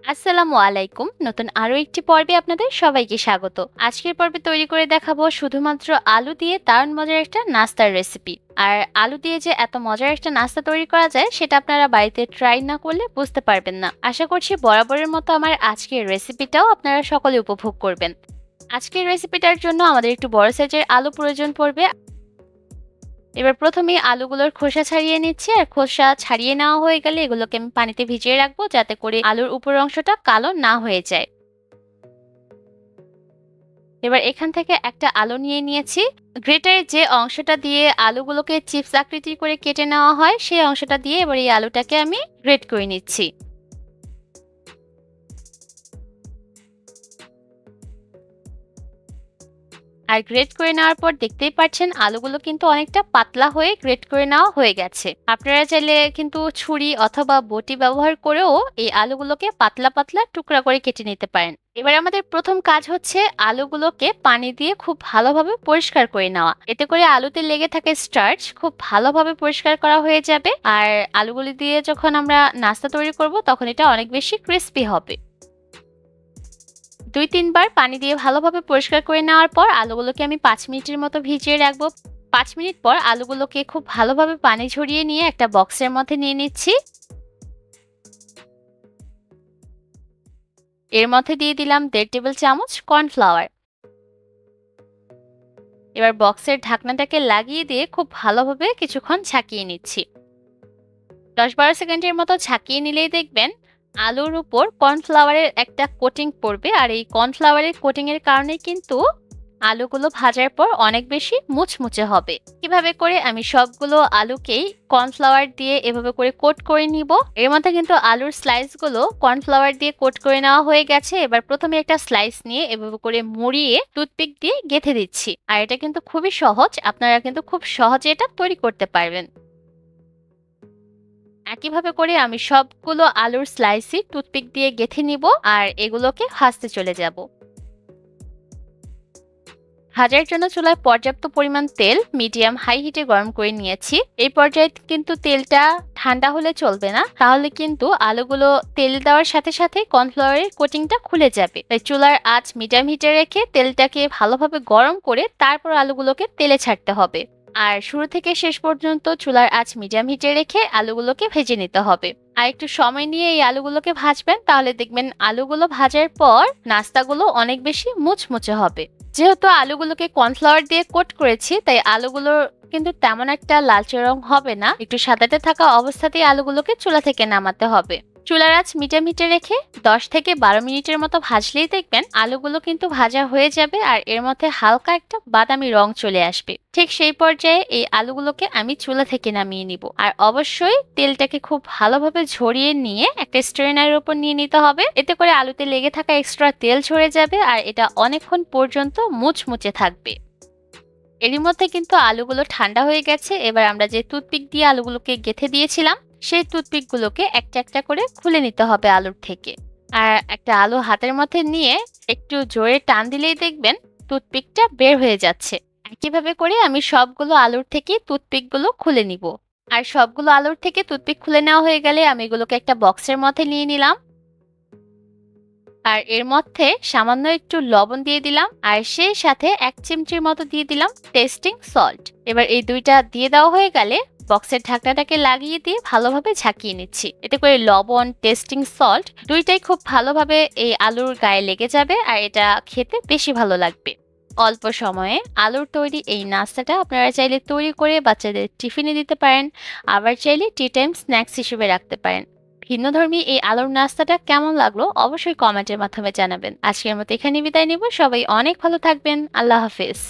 আসসালামু আলাইকুম। নতুন আরো একটি পর্বে আপনাদের সবাইকে স্বাগত। আজকের পর্বে তৈরি করে দেখাবো শুধুমাত্র আলু দিয়ে দারুণ মজার একটা নাস্তার রেসিপি। আর আলু দিয়ে যে এত মজার একটা নাস্তা তৈরি করা যায় সেটা আপনারা বাড়িতে ট্রাই না করলে বুঝতে পারবেন না। আশা করছি বরাবরের মতো আমার আজকের রেসিপিটাও আপনারা সকলে উপভোগ করবেন। আজকের রেসিপিটার জন্য আমাদের একটু বড় সাইজের আলু প্রয়োজন পড়বে। এবার প্রথমেই আলুগুলোর খোসা ছাড়িয়ে নিচ্ছি, আর খোসা ছাড়িয়ে নেওয়া হয়ে গেলে এগুলোকে আমি পানিতে ভিজিয়ে রাখবো যাতে করে আলুর উপরের অংশটা কালো না হয়ে যায়। এবার এখান থেকে একটা আলু নিয়ে নিয়েছি। গ্রেটারের যে অংশটা দিয়ে আলুগুলোকে চিপস আকৃতি করে কেটে নেওয়া হয় সেই অংশটা দিয়ে এবার এই আলুটাকে আমি গ্রেট করে নিচ্ছি। আর গ্রেট করে নেওয়ার পর দেখতেই পাচ্ছেন আলুগুলো কিন্তু অনেকটা পাতলা হয়ে গ্রেট করে নেওয়া হয়ে গেছে। আপনারা চাইলে কিন্তু ছুরি অথবা বটি ব্যবহার করেও এই আলুগুলোকে পাতলা পাতলা টুকরা করে কেটে নিতে পারেন। এবার আমাদের প্রথম কাজ হচ্ছে আলুগুলোকে পানি দিয়ে খুব ভালোভাবে পরিষ্কার করে নেওয়া। এতে করে আলুতে লেগে থাকে স্টার্চ খুব ভালোভাবে পরিষ্কার করা হয়ে যাবে। আর আলুগুলি দিয়ে যখন আমরা নাস্তা তৈরি করব তখন এটা অনেক বেশি ক্রিস্পি হবে। ২-৩ বার পানি দিয়ে ভালোভাবে পরিষ্কার করে নেওয়ার পর আলুগুলোকে আমি ৫ মিনিটের মতো ভিজিয়ে রাখবো। ৫ মিনিট পর আলুগুলোকে খুব ভালোভাবে পানি ঝরিয়ে নিয়ে একটা বক্সের মধ্যে নিয়ে নিচ্ছি। এর মধ্যে দিয়ে দিলাম ১.৫ টেবিল চামচ কর্নফ্লাওয়ার। এবার বক্সের ঢাকনাটাকে লাগিয়ে দিয়ে খুব ভালোভাবে কিছুক্ষণ ঝাঁকিয়ে নিচ্ছি। ১০-১২ সেকেন্ডের মতো ঝাঁকিয়ে নিলেই দেখবেন আলুর উপর কর্নফ্লাওয়ারের একটা কোটিং পড়বে। আর এই কর্নফ্লাওয়ারের কোটিং এর কারণে কিন্তু আলুগুলো ভাজার পর অনেক বেশি মুচমুচে হবে। কিভাবে করে আমি সবগুলো আলুকেই কর্নফ্লাওয়ার দিয়ে এভাবে করে কোট করে নিব। এর মধ্যে কিন্তু আলুর স্লাইসগুলো কর্নফ্লাওয়ার দিয়ে কোট করে নেওয়া হয়ে গেছে। এবার প্রথমে একটা স্লাইস নিয়ে এভাবে করে মুড়িয়ে টুথপিক দিয়ে গেঁথে দিচ্ছি। আর এটা কিন্তু খুবই সহজ, আপনারা কিন্তু খুব সহজে এটা তৈরি করতে পারবেন। একইভাবে করে আমি সবগুলো আলুর স্লাইসই টুথপিক দিয়ে গেঁথে নিব আর এগুলোকে ভাজতে চলে যাব। ভাজার জন্য চুলায় পর্যাপ্ত পরিমাণ তেল মিডিয়াম হাই হিটে গরম করে নিয়েছি। এই পর্যায়ে কিন্তু তেলটা ঠান্ডা হলে চলবে না, তাহলে কিন্তু আলুগুলো তেল দেওয়ার সাথে সাথে কর্নফ্লাওয়ারের কোটিংটা খুলে যাবে। তাই চুলার আঁচ মিডিয়াম হিটে রেখে তেলটাকে ভালোভাবে গরম করে তারপর আলুগুলোকে তেলে ছাড়তে হবে। আর শুরু থেকে শেষ পর্যন্ত চুলার আঁচ মিডিয়াম হিটে রেখে আলুগুলোকে ভেজে নিতে হবে। আর একটু সময় নিয়ে এই আলুগুলোকে ভাজবেন, তাহলে দেখবেন আলুগুলো ভাজার পর নাস্তাগুলো অনেক বেশি মুচমুচে হবে। যেহেতু আলুগুলোকে কর্নফ্লাওয়ার দিয়ে কোট করেছি তাই আলুগুলোর কিন্তু তেমন একটা লালচে রং হবে না। একটু সাদাতে থাকা অবস্থাতেই আলুগুলোকে চুলা থেকে নামাতে হবে। চুলার আঁচ মিডিয়াম হিটে রেখে ১০ থেকে ১২ মিনিটের মতো ভাজলেই দেখবেন আলুগুলো কিন্তু ভাজা হয়ে যাবে আর এর মধ্যে হালকা একটা বাদামি রং চলে আসবে। ঠিক সেই পর্যায়ে এই আলুগুলোকে আমি চুলা থেকে নামিয়ে নিব। আর অবশ্যই তেলটাকে খুব ভালোভাবে ঝরিয়ে নিয়ে একটা স্ট্রেনারের উপর নিয়ে নিতে হবে। এতে করে আলুতে লেগে থাকা এক্সট্রা তেল ঝরে যাবে আর এটা অনেকক্ষণ পর্যন্ত মুচমুচে থাকবে। এরই মধ্যে কিন্তু আলুগুলো ঠান্ডা হয়ে গেছে। এবার আমরা যে টুথপিক দিয়ে আলুগুলোকে গেঁথে দিয়েছিলাম সেই টুথপিকগুলোকে একটা একটা করে খুলে নিতে হবে আলুর থেকে। আর একটা আলু হাতের মধ্যে নিয়ে একটু জোরে টান দিলেই দেখবেন টুথপিকটা বের হয়ে যাচ্ছে। একইভাবে করে আমি সবগুলো আলুর থেকে টুথপিকগুলো খুলে নিব। আর সবগুলো আলুর থেকে টুথপিক খুলে নেওয়া হয়ে গেলে আমি এগুলোকে একটা বক্সের মধ্যে নিয়ে নিলাম। আর এর মধ্যে সামান্য একটু লবণ দিয়ে দিলাম আর সেই সাথে ১ চিমচির মতো দিয়ে দিলাম টেস্টিং সল্ট। এবার এই দুইটা দিয়ে দেওয়া হয়ে গেলে বক্সের ঢাকনাটাকে লাগিয়ে দিয়ে ভালোভাবে ঝাঁকিয়ে নিচ্ছি। এতে করে লবণ টেস্টিং সল্ট দুইটাই খুব ভালোভাবে এই আলুর গায়ে লেগে যাবে আর এটা খেতে বেশি ভালো লাগবে। অল্প সময়ে আলুর তৈরি এই নাস্তাটা আপনারা চাইলে তৈরি করে বাচ্চাদের টিফিনে দিতে পারেন, আবার চাইলে টি টাইম স্ন্যাক্স হিসেবে রাখতে পারেন। ভিন্নধর্মী এই আলুর নাস্তাটা কেমন লাগলো অবশ্যই কমেন্টের মাধ্যমে জানাবেন। আজকের মতো এখানে বিদায় নিব। সবাই অনেক ভালো থাকবেন। আল্লাহ হাফেজ।